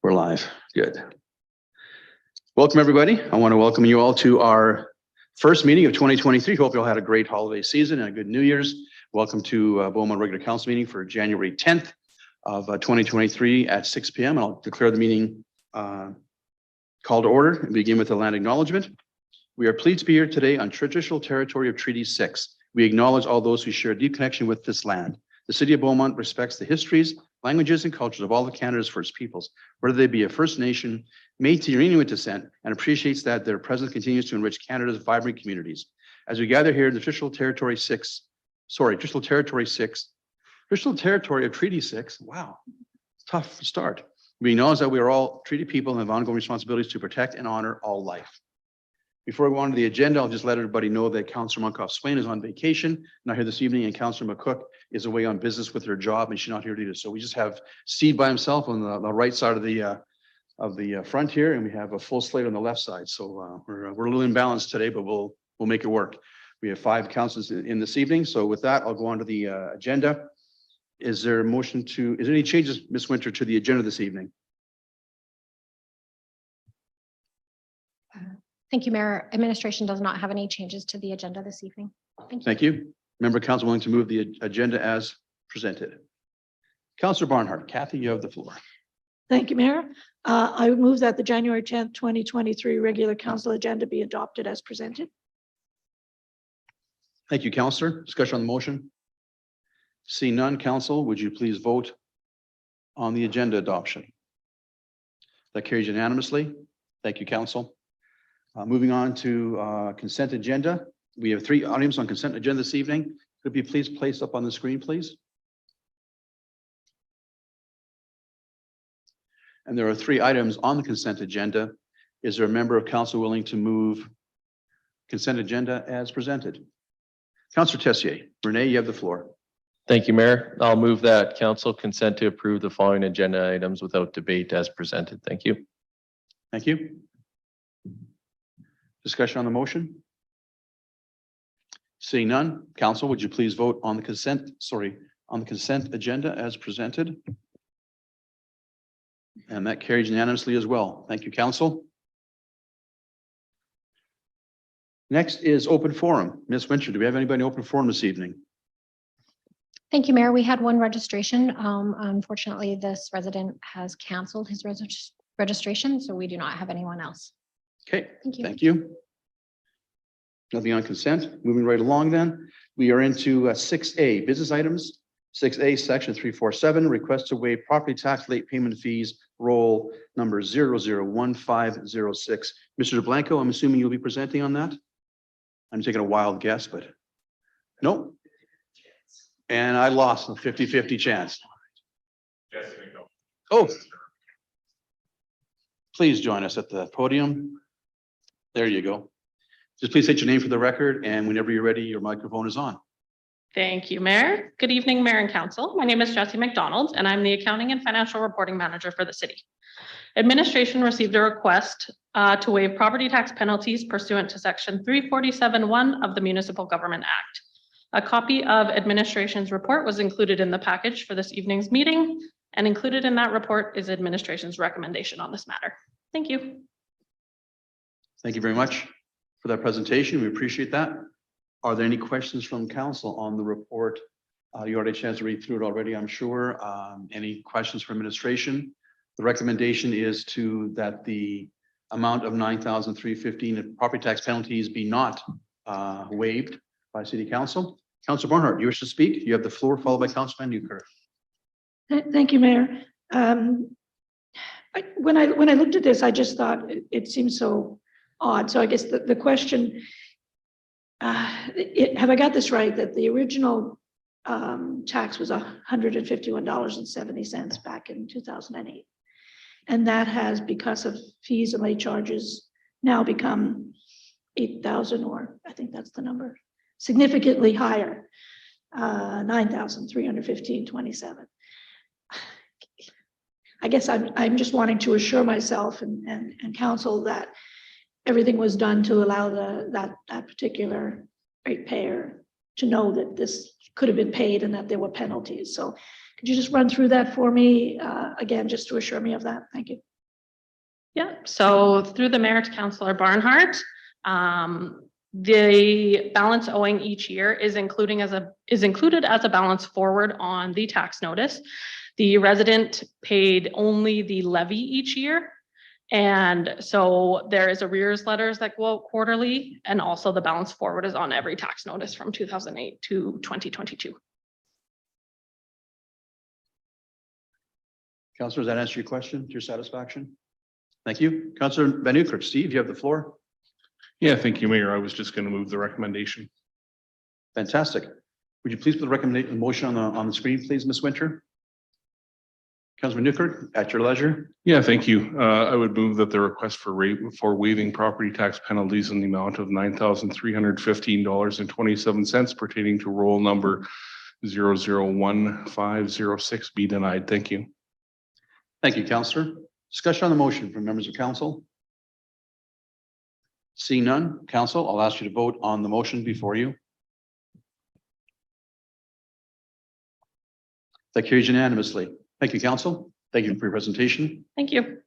We're live. Good. Welcome, everybody. I want to welcome you all to our first meeting of 2023. Hope you all had a great holiday season and a good New Year's. Welcome to Beaumont Regular Council meeting for January 10th of 2023 at 6 p.m. I'll declare the meeting call to order and begin with the land acknowledgement. We are pleased to be here today on traditional territory of Treaty 6. We acknowledge all those who share a deep connection with this land. The city of Beaumont respects the histories, languages, and cultures of all of Canada's First Peoples, whether they be a First Nation, Métis, or Inuit descent, and appreciates that their presence continues to enrich Canada's vibrant communities. As we gather here in the traditional territory of Treaty 6, wow, tough start. We acknowledge that we are all treaty people and have ongoing responsibilities to protect and honor all life. Before we go on to the agenda, I'll just let everybody know that Councillor Munckhof-Swain is on vacation, not here this evening, and Councillor McCook is away on business with her job, and she's not here today. So we just have Steve by himself on the right side of the front here, and we have a full slate on the left side. So we're a little imbalanced today, but we'll make it work. We have 5 councillors in this evening. So with that, I'll go on to the agenda. Is there any changes, Ms. Winter, to the agenda this evening? Thank you, Mayor. Administration does not have any changes to the agenda this evening. Thank you. Thank you. Member Council willing to move the agenda as presented. Councillor Barnhart. Kathy, you have the floor. Thank you, Mayor. I would move that the January 10th, 2023 regular council agenda be adopted as presented. Thank you, Councillor. Discussion on the motion. Seeing none, Council, would you please vote on the agenda adoption? That carries unanimously. Thank you, Council. Moving on to consent agenda. We have 3 items on consent agenda this evening. Could you please place up on the screen, please? And there are 3 items on the consent agenda. Is there a member of council willing to move consent agenda as presented? Councillor Tessier. Renee, you have the floor. Thank you, Mayor. I'll move that council consent to approve the following agenda items without debate as presented. Thank you. Thank you. Discussion on the motion? Seeing none, Council, would you please vote on the consent agenda as presented? And that carries unanimously as well. Thank you, Council. Next is open forum. Ms. Winter, do we have anybody in open forum this evening? Thank you, Mayor. We had 1 registration. Unfortunately, this resident has canceled his registration, so we do not have anyone else. Okay, Thank you. Thank you. Nothing on consent. Moving right along then. We are into 6A, business items. 6A, section 347, request to waive property tax late payment fees, roll number 001506. Mr. DeBlanco, I'm assuming you'll be presenting on that? I'm taking a wild guess, but no. And I lost a 50-50 chance. Oh, please join us at the podium. There you go. Just please state your name for the record, and whenever you're ready, your microphone is on. Thank you, Mayor. Good evening, Mayor and Council. My name is Jessie McDonald, and I'm the Accounting and Financial Reporting Manager for the city. Administration received a request to waive property tax penalties pursuant to Section 347(1) of the Municipal Government Act. A copy of administration's report was included in the package for this evening's meeting, and included in that report is administration's recommendation on this matter. Thank you. Thank you very much for that presentation. We appreciate that. Are there any questions from council on the report? You already had a chance to read through it already, I'm sure. Any questions for administration? The recommendation is that the amount of $9,315 in property tax penalties be not waived by City Council. Councillor Barnhart, you wish to speak? You have the floor, followed by Councillor vanNieuwk. Thank you, Mayor. When I looked at this, I just thought it seemed so odd. So I guess the question, have I got this right, that the original tax was $151.70 back in 2008, and that has, because of fees and late charges, now become 8,000, or I think that's the number, significantly higher, 9,315.27. I guess I'm just wanting to assure myself and council that everything was done to allow that particular ratepayer to know that this could have been paid and that there were penalties. So could you just run through that for me again, just to assure me of that? Thank you. Yeah, so through the mayor to Councillor Barnhart, the balance owing each year is included as a balance forward on the tax notice. The resident paid only the levy each year. And so there is arrears letters that go out quarterly, and also the balance forward is on every tax notice from 2008 to 2022. Councillor, does that answer your question to your satisfaction? Thank you. Councillor vanNieuwk. Steve, you have the floor. Yeah, thank you, Mayor. I was just going to move the recommendation. Fantastic. Would you please put the recommendation motion on the screen, please, Ms. Winter? Councillor vanNieuwk, at your leisure. Yeah, thank you. I would move that the request for waiving property tax penalties in the amount of $9,315.27 pertaining to roll number 001506 be denied. Thank you. Thank you, Councillor. Discussion on the motion from members of council. Seeing none, council, I'll ask you to vote on the motion before you. That carries unanimously. Thank you, council. Thank you for your presentation. Thank you.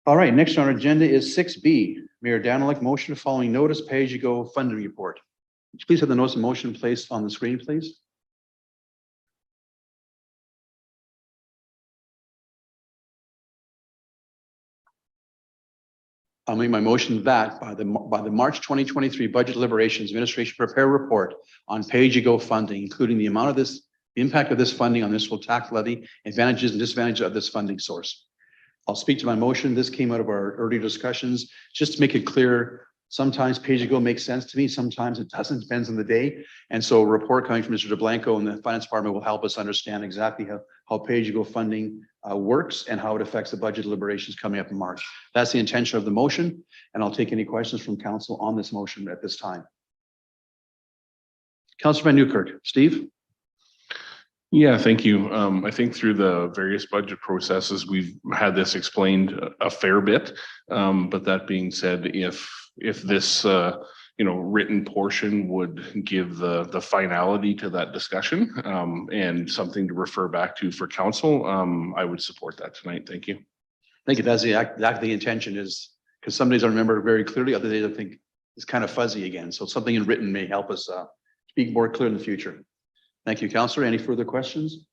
All right, next on our agenda is 6B. Mayor Daneluik, motion following notice pay-as-you-go funding report. Would you please have the notice of motion placed on the screen, please? I'll make my motion that by the March 2023 budget deliberations, administration prepare a report on pay-as-you-go funding, including the amount of this, the impact of this funding on municipal tax levy, advantages and disadvantages of this funding source. I'll speak to my motion. This came out of our earlier discussions. Just to make it clear, sometimes pay-as-you-go makes sense to me. Sometimes it doesn't, depends on the day. And so a report coming from Mr. DeBlanco and the finance department will help us understand exactly how pay-as-you-go funding works and how it affects the budget deliberations coming up in March. That's the intention of the motion. And I'll take any questions from council on this motion at this time. Councillor vanNieuwk. Steve? Yeah, thank you. I think through the various budget processes, we've had this explained a fair bit. But that being said, if this written portion would give the finality to that discussion and something to refer back to for council, I would support that tonight. Thank you. Thank you. That's exactly the intention is, because some days I remember very clearly, other days I think it's kind of fuzzy again. So something in written may help us speak more clear in the future. Thank you, Councillor. Any further questions?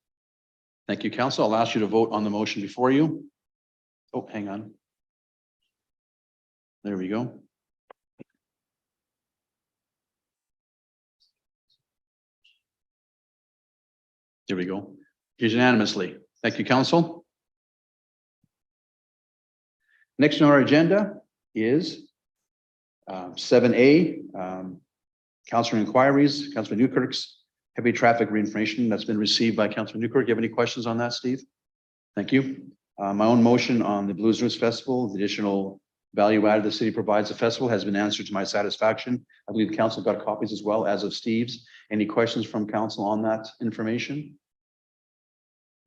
Thank you, Council. I'll ask you to vote on the motion before you. Oh, hang on. There we go. There we go. Unanimously. Thank you, Council. Next on our agenda is 7A, Councillor inquiries, Councillor Newkirk's heavy traffic reinformation that's been received by Councillor Newkirk. Do you have any questions on that, Steve? Thank you. My own motion on the Blues Roots Festival, the additional value added the city provides the festival has been answered to my satisfaction. I believe the council got copies as well as of Steve's. Any questions from council on that information?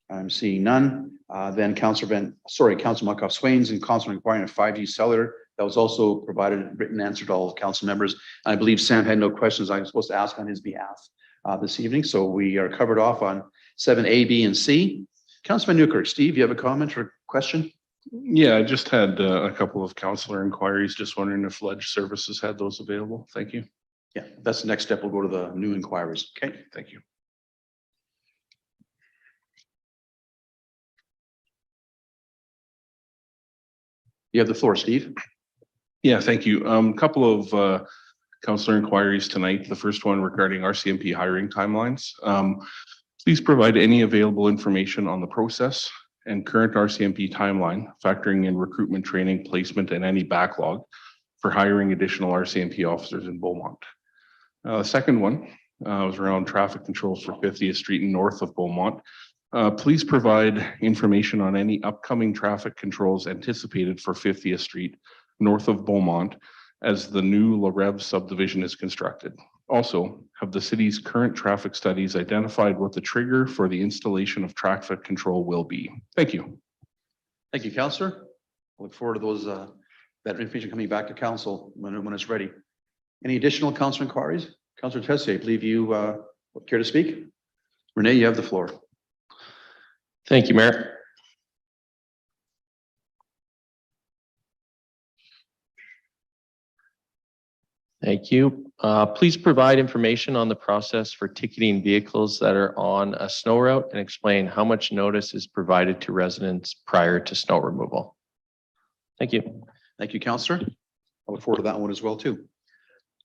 I'm seeing none. Then Councillor Munckhof-Swain's and Councillor inquiring of 5G Cellular. That was also provided written answer to all council members. And I believe Sam had no questions I was supposed to ask on his behalf this evening. So we are covered off on 7A, B, and C. Councillor vanNieuwk. Steve, you have a comment or question? Yeah, I just had a couple of councillor inquiries. Just wondering if Ledge Services had those available. Thank you. Yeah, that's the next step. We'll go to the new inquiries. Okay, thank you. You have the floor, Steve. Yeah, thank you. Couple of councillor inquiries tonight. The first one regarding RCMP hiring timelines. Please provide any available information on the process and current RCMP timeline, factoring in recruitment, training, placement, and any backlog for hiring additional RCMP officers in Beaumont. The second one was around traffic controls for 50th Street and north of Beaumont. Please provide information on any upcoming traffic controls anticipated for 50th Street north of Beaumont as the new La Rev subdivision is constructed. Also, have the city's current traffic studies identified what the trigger for the installation of traffic control will be? Thank you. Thank you, Councillor. I look forward to those that information coming back to council when it's ready. Any additional councillor inquiries? Councillor Tessier, I believe you care to speak. Renee, you have the floor. Thank you, Mayor. Thank you. Please provide information on the process for ticketing vehicles that are on a snow route and explain how much notice is provided to residents prior to snow removal. Thank you. Thank you, Councillor. I look forward to that one as well, too.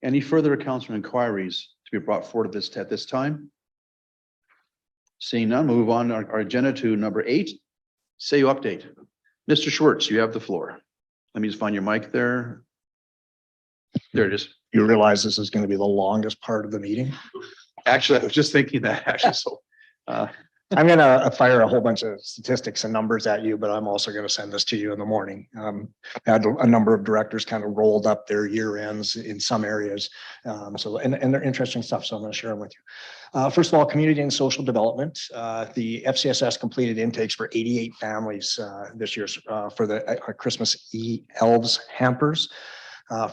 Any further accounts or inquiries to be brought forward at this time? Seeing none, move on our agenda to number 8, SAU update. Mr. Schwartz, you have the floor. Let me just find your mic there. There it is. You realize this is going to be the longest part of the meeting. Actually, I was just thinking that actually. So I'm going to fire a whole bunch of statistics and numbers at you, but I'm also going to send this to you in the morning. Had a number of directors kind of rolled up their year ends in some areas. And they're interesting stuff. So I'm going to share them with you. First of all, community and social development. The FCSS completed intakes for 88 families this year for the Christmas elves hampers.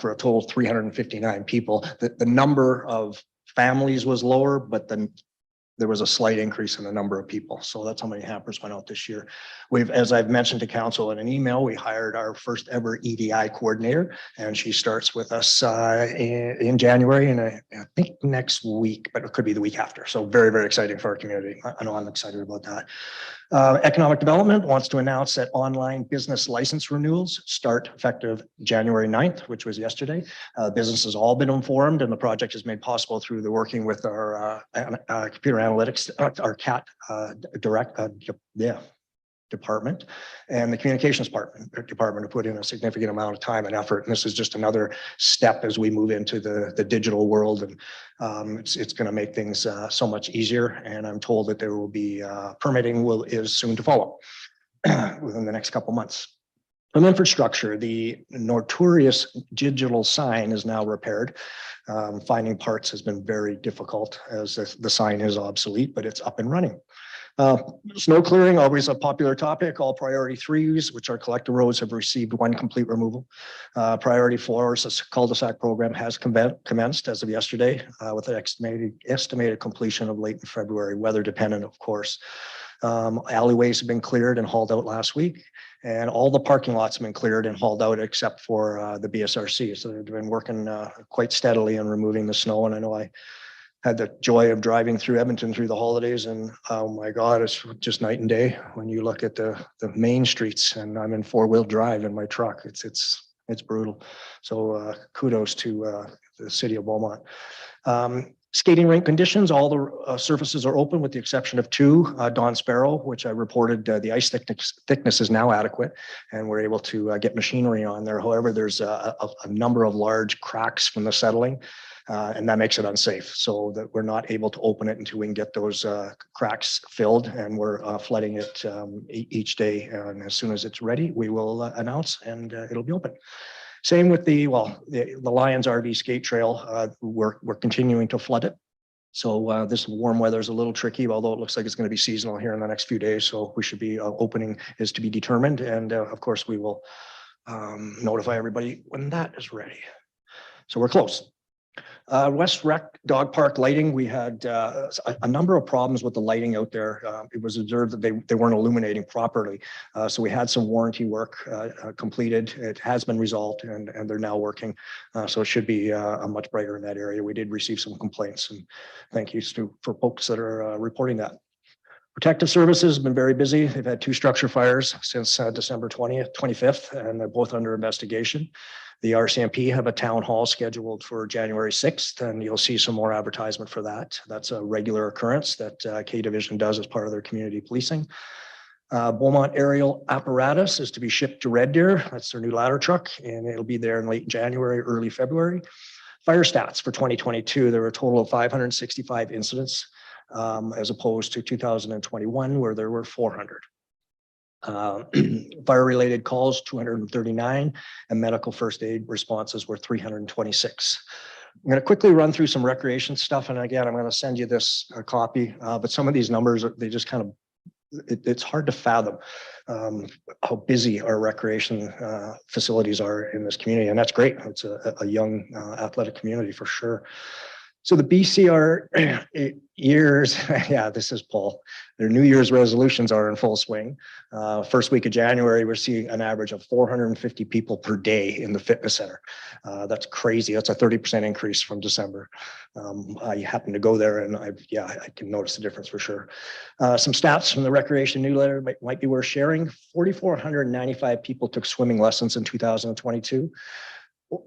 For a total of 359 people. The number of families was lower, but then there was a slight increase in the number of people. So that's how many hampers went out this year. As I've mentioned to council in an email, we hired our first ever EDI coordinator, and she starts with us in January, and I think next week, but it could be the week after. So very, very exciting for our community. I know I'm excited about that. Economic Development wants to announce that online business license renewals start effective January 9th, which was yesterday. Business has all been informed, and the project is made possible through the working with our computer analytics, our CAT department and the communications department to put in a significant amount of time and effort. And this is just another step as we move into the digital world. And it's going to make things so much easier. And I'm told that there will be permitting is soon to follow within the next couple months. From infrastructure, the notorious digital sign is now repaired. Finding parts has been very difficult as the sign is obsolete, but it's up and running. Snow clearing, always a popular topic. All priority 3s, which are collector roads, have received 1 complete removal. Priority 4s, this cul-de-sac program has commenced as of yesterday with an estimated completion of late in February, weather dependent, of course. Alleyways have been cleared and hauled out last week, and all the parking lots have been cleared and hauled out except for the BSRC. So they've been working quite steadily on removing the snow. And I know I had the joy of driving through Edmonton through the holidays, and oh my God, it's just night and day when you look at the main streets. And I'm in 4-wheel drive in my truck. It's brutal. So kudos to the city of Beaumont. Skating rink conditions, all the surfaces are open with the exception of 2. Don Sparrow, which I reported the ice thickness is now adequate, and we're able to get machinery on there. However, there's a number of large cracks from the settling. And that makes it unsafe, so that we're not able to open it until we can get those cracks filled, and we're flooding it each day. And as soon as it's ready, we will announce, and it'll be open. Same with the Lions RV skate trail. We're continuing to flood it. So this warm weather is a little tricky, although it looks like it's going to be seasonal here in the next few days. So we should be opening is to be determined, and of course we will notify everybody when that is ready. So we're close. West Rec Dog Park lighting, we had a number of problems with the lighting out there. It was observed that they weren't illuminating properly. So we had some warranty work completed. It has been resolved, and they're now working. So it should be much brighter in that area. We did receive some complaints, and thank you for folks that are reporting that. Protective Services have been very busy. They've had 2 structure fires since December 25th, and they're both under investigation. The RCMP have a town hall scheduled for January 6th, and you'll see some more advertisement for that. That's a regular occurrence that K Division does as part of their community policing. Beaumont Aerial Apparatus is to be shipped to Red Deer. That's their new ladder truck, and it'll be there in late January, early February. Fire stats for 2022, there were a total of 565 incidents, as opposed to 2021, where there were 400. Fire-related calls, 239, and medical first aid responses were 326. I'm going to quickly run through some recreation stuff. And again, I'm going to send you this copy, but some of these numbers, they just kind of, it's hard to fathom how busy our recreation facilities are in this community. And that's great. It's a young athletic community for sure. So the BCR years, yeah, this is Paul. Their New Year's resolutions are in full swing. First week of January, we're seeing an average of 450 people per day in the fitness center. That's crazy. That's a 30% increase from December. I happen to go there and I can notice the difference for sure. Some stats from the recreation newsletter might be worth sharing. 4,495 people took swimming lessons in 2022.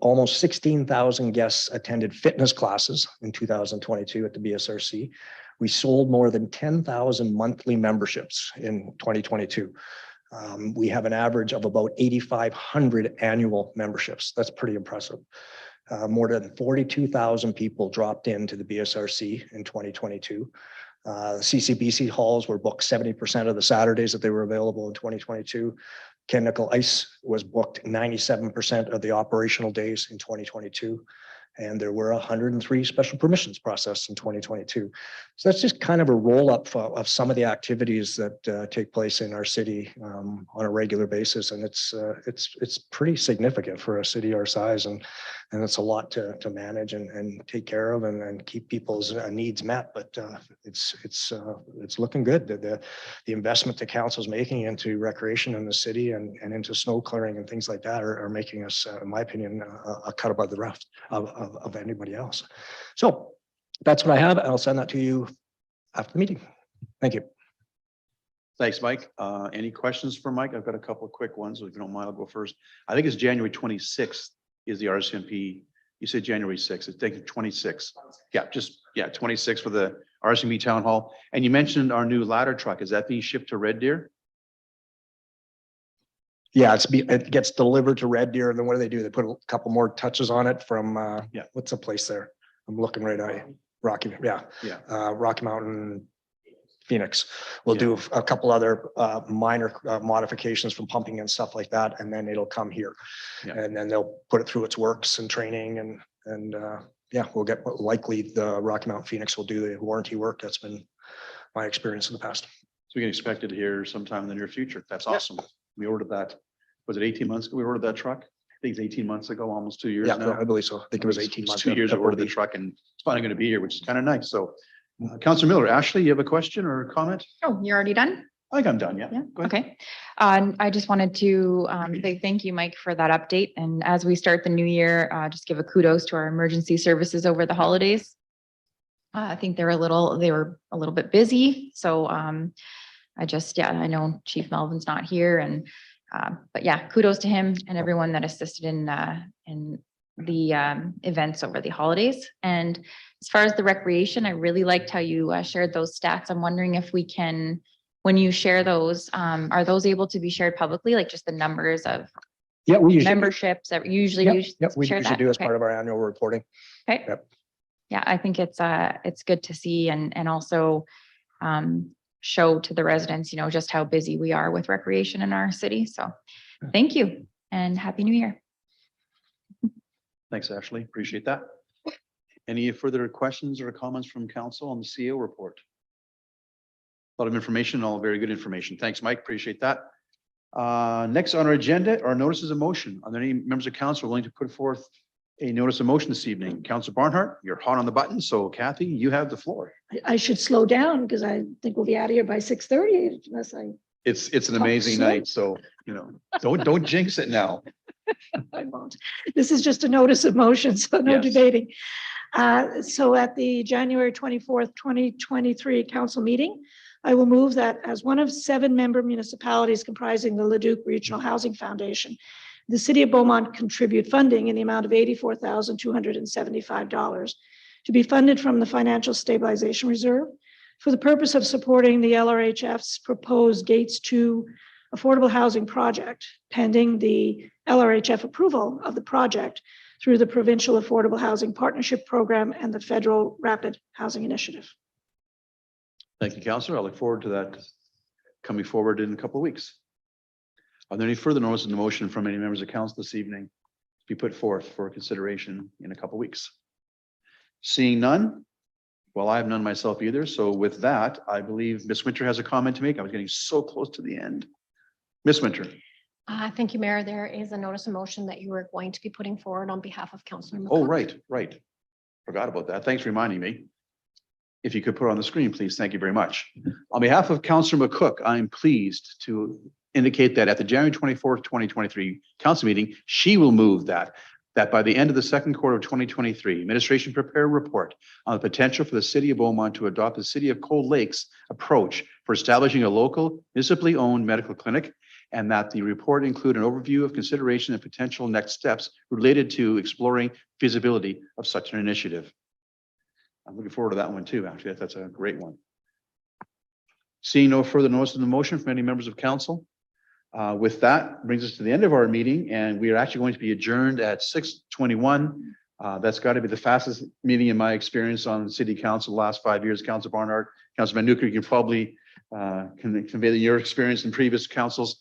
Almost 16,000 guests attended fitness classes in 2022 at the BSRC. We sold more than 10,000 monthly memberships in 2022. We have an average of about 8,500 annual memberships. That's pretty impressive. More than 42,000 people dropped into the BSRC in 2022. CCBC halls were booked 70% of the Saturdays that they were available in 2022. Ken Nickel Ice was booked 97% of the operational days in 2022. And there were 103 special permissions processed in 2022. So that's just kind of a roll up of some of the activities that take place in our city on a regular basis. And it's pretty significant for a city our size. And it's a lot to manage and take care of and keep people's needs met. But it's looking good. The investment the council's making into recreation in the city and into snow clearing and things like that are making us, in my opinion, a cut above the rest of anybody else. So that's what I have. I'll send that to you after the meeting. Thank you. Thanks, Mike. Any questions for Mike? I've got a couple of quick ones. If you don't mind, I'll go first. I think it's January 26th is the RCMP. You said January 6th. I think 26. Yeah, 26 for the RCMP Town Hall. And you mentioned our new ladder truck. Is that being shipped to Red Deer? Yeah, it gets delivered to Red Deer, and then what do? They put a couple more touches on it from what's the place there? I'm looking right at you. Rocky Mountain, Phoenix. We'll do a couple other minor modifications from pumping and stuff like that, and then it'll come here. Yeah. And then they'll put it through its works and training, and we'll get likely the Rocky Mountain Phoenix will do the warranty work. That's been my experience in the past. So we can expect it here sometime in the near future. That's awesome. We ordered that. Was it 18 months ago? We ordered that truck. I think it's 18 months ago, almost 2 years Yeah, now. I believe so. I think it was 18 months. 2 years I ordered the truck and it's finally going to be here, which is kind of nice. So Councillor Miller, Ashley, you have a question or a comment? Oh, you're already done? I think I'm done. Yeah. Yeah, Go ahead. okay. I just wanted to say thank you, Mike, for that update. And as we start the new year, just give a kudos to our emergency services over the holidays. I think they were a little bit busy. So I know Chief Melvin's not here but yeah, kudos to him and everyone that assisted in the events over the holidays. And as far as the recreation, I really liked how you shared those stats. I'm wondering if we can, when you share those, are those able to be shared publicly, like just the numbers of we usually memberships that usually we share usually that? do as Okay. part of our annual reporting. Okay. Yep. Yeah, I think it's good to see and also show to the residents, just how busy we are with recreation in our city. So thank you and Happy New Year. Thanks, Ashley. Appreciate that. Any further questions or comments from council on the CEO report? A lot of information, all very good information. Thanks, Mike. Appreciate that. Next on our agenda are notices of motion. Are there any members of council willing to put forth a notice of motion this evening? Councillor Barnhart, you're hot on the button. So Kathy, you have the floor. I should slow down because I think we'll be out of here by 6:30 unless It's an amazing slow. night. So, don't jinx it now. I won't. This is just a notice of motion, so no Yes. debating. So at the January 24th, 2023 council meeting, I will move that as one of 7 member municipalities comprising the Leduc Regional Housing Foundation, the City of Beaumont contribute funding in the amount of $84,275 to be funded from the Financial Stabilization Reserve for the purpose of supporting the LRHF's proposed Gates 2 affordable housing project, pending the LRHF approval of the project through the Provincial Affordable Housing Partnership Program and the Federal Rapid Housing Initiative. Thank you, Councillor. I look forward to that coming forward in a couple of weeks. Are there any further notices of motion from any members of council this evening to be put forth for consideration in a couple of weeks? Seeing none. Well, I have none myself either. So with that, I believe Ms. Winter has a comment to make. I was getting so close to the end. Ms. Winter. Thank you, Mayor. There is a notice of motion that you were going to be putting forward on behalf of Councillor Oh, Munckhof. right. Forgot about that. Thanks for reminding me. If you could put it on the screen, please. Thank you very much. On behalf of Councillor McCook, I'm pleased to indicate that at the January 24th, 2023 council meeting, she will move that by the end of the second quarter of 2023, administration prepare a report on the potential for the city of Beaumont to adopt the city of Cold Lake's approach for establishing a local municipally owned medical clinic, and that the report include an overview of consideration and potential next steps related to exploring feasibility of such an initiative. I'm looking forward to that one too, actually. That's a great one. Seeing no further notice of the motion from any members of council, with that brings us to the end of our meeting, and we are actually going to be adjourned at 6:21. That's got to be the fastest meeting in my experience on city council the last 5 years. Councillor Barnard, Councillor vanNieuwk, you can probably convey your experience in previous councils.